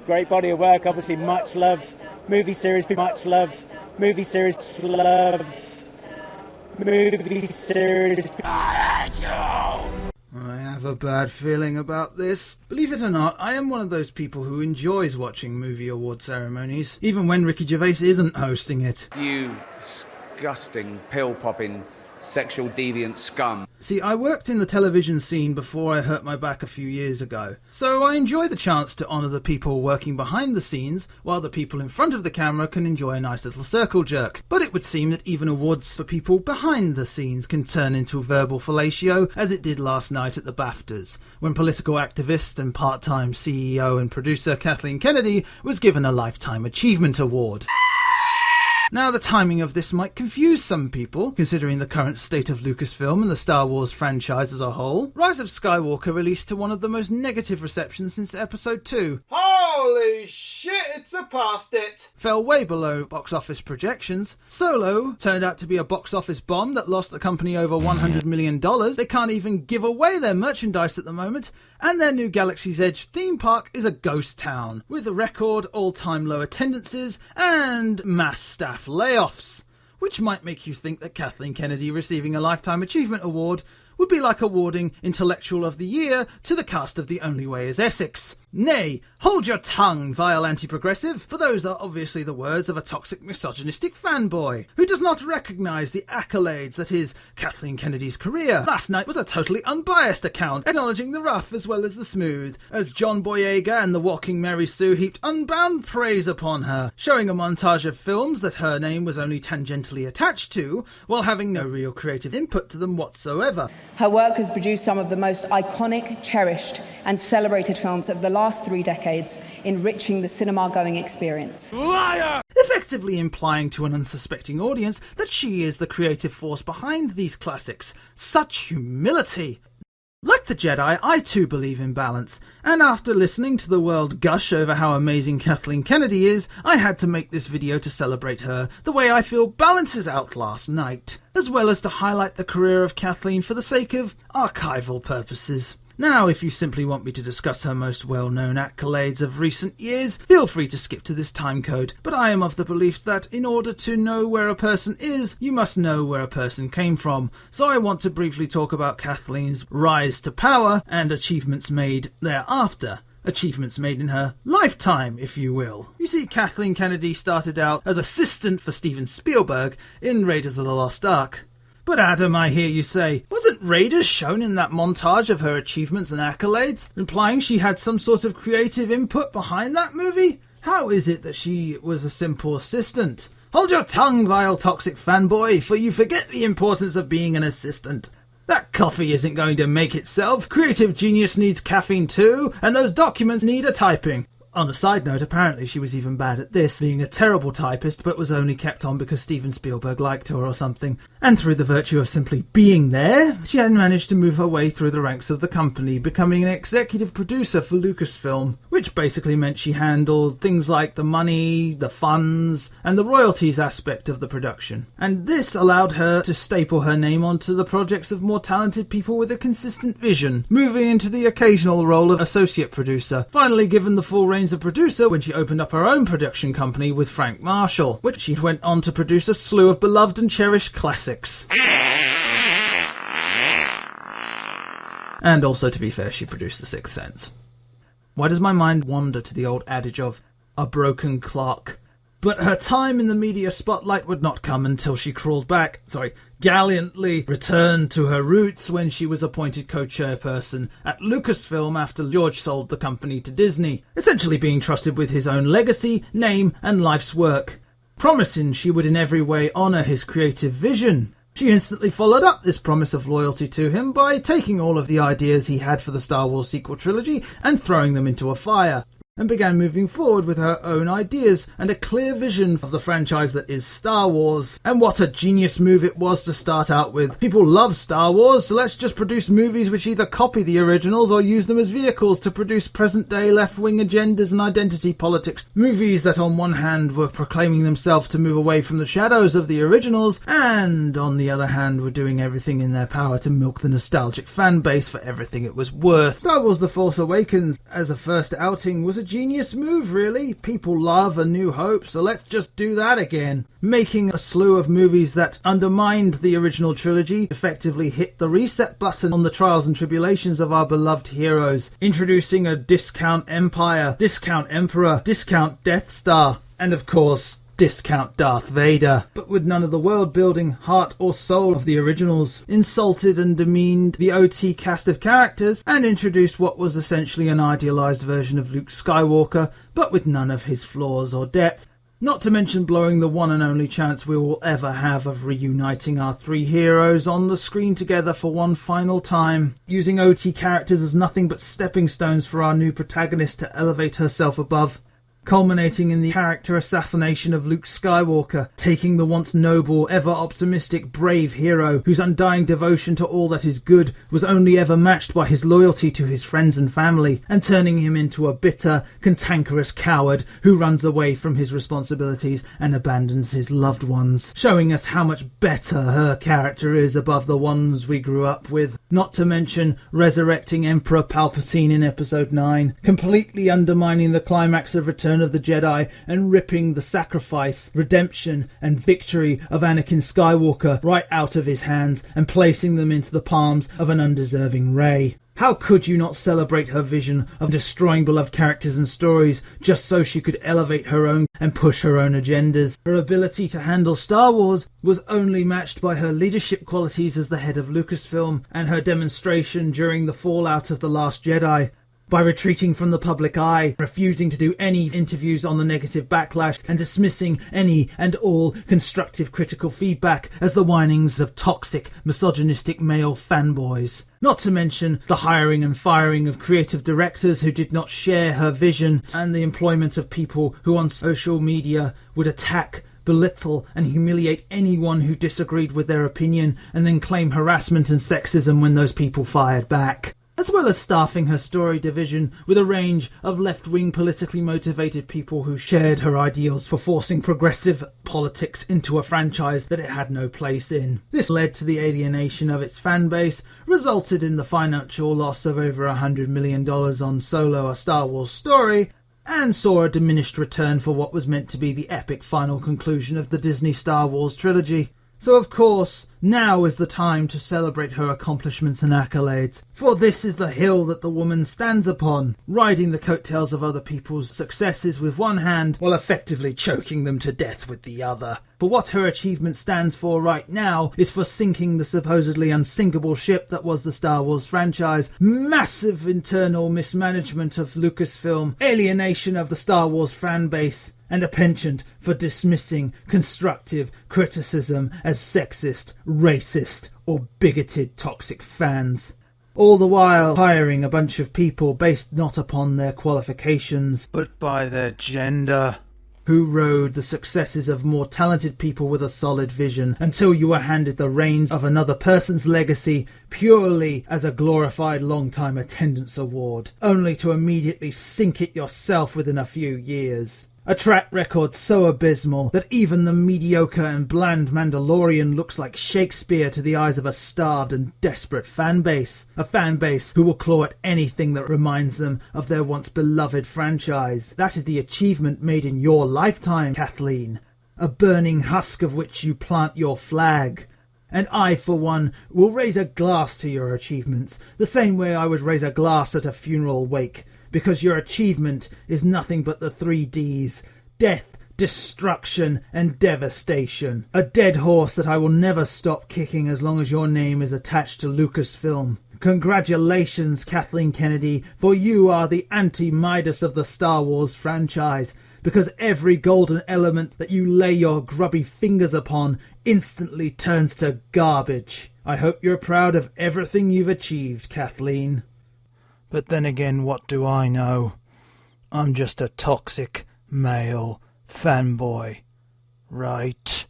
Great body of work, obviously much loved. Movie series, much loved. Movie series, loved. Movie series. I have a bad feeling about this. Believe it or not, I am one of those people who enjoys watching movie award ceremonies, even when Ricky Gervais isn't hosting it. You disgusting, pill-popping, sexual deviant scum. See, I worked in the television scene before I hurt my back a few years ago, so I enjoy the chance to honour the people working behind the scenes, while the people in front of the camera can enjoy a nice little circle jerk. But it would seem that even awards for people behind the scenes can turn into verbal fellatio, as it did last night at the BAFTAs, when political activist and part-time CEO and producer Kathleen Kennedy was given a Lifetime Achievement Award. Now, the timing of this might confuse some people, considering the current state of Lucasfilm and the Star Wars franchise as a whole. Rise of Skywalker released to one of the most negative receptions since Episode 2. Holy shit, it surpassed it! Fell way below box office projections. Solo turned out to be a box office bomb that lost the company over $100 million. They can't even give away their merchandise at the moment. And their new Galaxy's Edge theme park is a ghost town, with record all-time low attendances and mass staff layoffs, which might make you think that Kathleen Kennedy receiving a Lifetime Achievement Award would be like awarding Intellectual of the Year to the cast of The Only Way is Essex. Nay, hold your tongue, vile anti-progressive, for those are obviously the words of a toxic misogynistic fanboy, who does not recognise the accolades that is Kathleen Kennedy's career. Last night was a totally unbiased account, acknowledging the rough as well as the smooth, as John Boyega and the Walking Mary Sue heaped unbound praise upon her, showing a montage of films that her name was only tangentially attached to, while having no real creative input to them whatsoever. Her work has produced some of the most iconic, cherished and celebrated films of the last 3 decades, enriching the cinema-going experience. Liar! Effectively implying to an unsuspecting audience that she is the creative force behind these classics. Such humility! Like the Jedi, I too believe in balance, and after listening to the world gush over how amazing Kathleen Kennedy is, I had to make this video to celebrate her the way I feel balances out last night, as well as to highlight the career of Kathleen for the sake of archival purposes. Now, if you simply want me to discuss her most well-known accolades of recent years, feel free to skip to this timecode, but I am of the belief that in order to know where a person is, you must know where a person came from. So I want to briefly talk about Kathleen's rise to power and achievements made thereafter. Achievements made in her lifetime, if you will. You see, Kathleen Kennedy started out as assistant for Steven Spielberg in Raiders of the Lost Ark. But Adam, I hear you say, wasn't Raiders shown in that montage of her achievements and accolades, implying she had some sort of creative input behind that movie? How is it that she was a simple assistant? Hold your tongue, vile toxic fanboy, for you forget the importance of being an assistant. That coffee isn't going to make itself. Creative genius needs caffeine too, and those documents need a typing. On a side note, apparently she was even bad at this, being a terrible typist, but was only kept on because Steven Spielberg liked her or something. And through the virtue of simply being there, she had managed to move her way through the ranks of the company, becoming an executive producer for Lucasfilm, which basically meant she handled things like the money, the funds, and the royalties aspect of the production. And this allowed her to staple her name onto the projects of more talented people with a consistent vision, moving into the occasional role of associate producer, finally given the full range of producer when she opened up her own production company with Frank Marshall, which she went on to produce a slew of beloved and cherished classics. And also, to be fair, she produced The Sixth Sense. Why does my mind wander to the old adage of a broken clock? But her time in the media spotlight would not come until she gallantly returned to her roots when she was appointed co-chairperson at Lucasfilm after George sold the company to Disney, essentially being trusted with his own legacy, name, and life's work, promising she would in every way honour his creative vision. She instantly followed up this promise of loyalty to him by taking all of the ideas he had for the Star Wars sequel trilogy and throwing them into a fire, and began moving forward with her own ideas and a clear vision of the franchise that is Star Wars. And what a genius move it was to start out with. People love Star Wars, so let's just produce movies which either copy the originals or use them as vehicles to produce present-day left-wing agendas and identity politics. Movies that on one hand were proclaiming themselves to move away from the shadows of the originals, and on the other hand were doing everything in their power to milk the nostalgic fan base for everything it was worth. Star Wars The Force Awakens as a first outing was a a genius move, really. People love A New Hope, so let's just do that again. Making a slew of movies that undermined the original trilogy effectively hit the reset button on the trials and tribulations of our beloved heroes, introducing a discount Empire, discount Emperor, discount Death Star, and of course, discount Darth Vader, but with none of the world-building heart or soul of the originals, insulted and demeaned the OT cast of characters, and introduced what was essentially an idealised version of Luke Skywalker, but with none of his flaws or depth. Not to mention blowing the one and only chance we will ever have of reuniting our three heroes on the screen together for one final time, using OT characters as nothing but stepping stones for our new protagonist to elevate herself above, culminating in the character assassination of Luke Skywalker, taking the once noble, ever-optimistic, brave hero whose undying devotion to all that is good was only ever matched by his loyalty to his friends and family, and turning him into a bitter, cantankerous coward who runs away from his responsibilities and abandons his loved ones, showing us how much better her character is above the ones we grew up with. Not to mention resurrecting Emperor Palpatine in Episode 9, completely undermining the climax of Return of the Jedi and ripping the sacrifice, redemption and victory of Anakin Skywalker right out of his hands and placing them into the palms of an undeserving Rey. How could you not celebrate her vision of destroying beloved characters and stories just so she could elevate her own and push her own agendas? Her ability to handle Star Wars was only matched by her leadership qualities as the head of Lucasfilm and her demonstration during the fallout of The Last Jedi. By retreating from the public eye, refusing to do any interviews on the negative backlash, and dismissing any and all constructive critical feedback as the whinings of toxic, misogynistic male fanboys. Not to mention the hiring and firing of creative directors who did not share her vision, and the employment of people who on social media would attack, belittle and humiliate anyone who disagreed with their opinion, and then claim harassment and sexism when those people fired back. As well as staffing her story division with a range of left-wing politically motivated people who shared her ideals for forcing progressive politics into a franchise that it had no place in. This led to the alienation of its fan base, resulted in the financial loss of over $100 million on Solo: A Star Wars Story, and saw a diminished return for what was meant to be the epic final conclusion of the Disney Star Wars trilogy. So of course, now is the time to celebrate her accomplishments and accolades, for this is the hill that the woman stands upon, riding the coattails of other people's successes with one hand while effectively choking them to death with the other. For what her achievement stands for right now is for sinking the supposedly unsinkable ship that was the Star Wars franchise, massive internal mismanagement of Lucasfilm, alienation of the Star Wars fan base, and a penchant for dismissing constructive criticism as sexist, racist, or bigoted toxic fans. All the while hiring a bunch of people based not upon their qualifications, but by their gender, who rode the successes of more talented people with a solid vision until you were handed the reins of another person's legacy purely as a glorified long-time attendance award, only to immediately sink it yourself within a few years. A track record so abysmal that even the mediocre and bland Mandalorian looks like Shakespeare to the eyes of a starved and desperate fanbase. A fanbase who will claw at anything that reminds them of their once beloved franchise. That is the achievement made in your lifetime, Kathleen. A burning husk of which you plant your flag. And I, for one, will raise a glass to your achievements, the same way I would raise a glass at a funeral wake. Because your achievement is nothing but the 3 Ds: death, destruction, and devastation. A dead horse that I will never stop kicking as long as your name is attached to Lucasfilm. Congratulations, Kathleen Kennedy, for you are the anti-Midas of the Star Wars franchise, because every golden element that you lay your grubby fingers upon instantly turns to garbage. I hope you're proud of everything you've achieved, Kathleen. But then again, what do I know? I'm just a toxic male fanboy, right?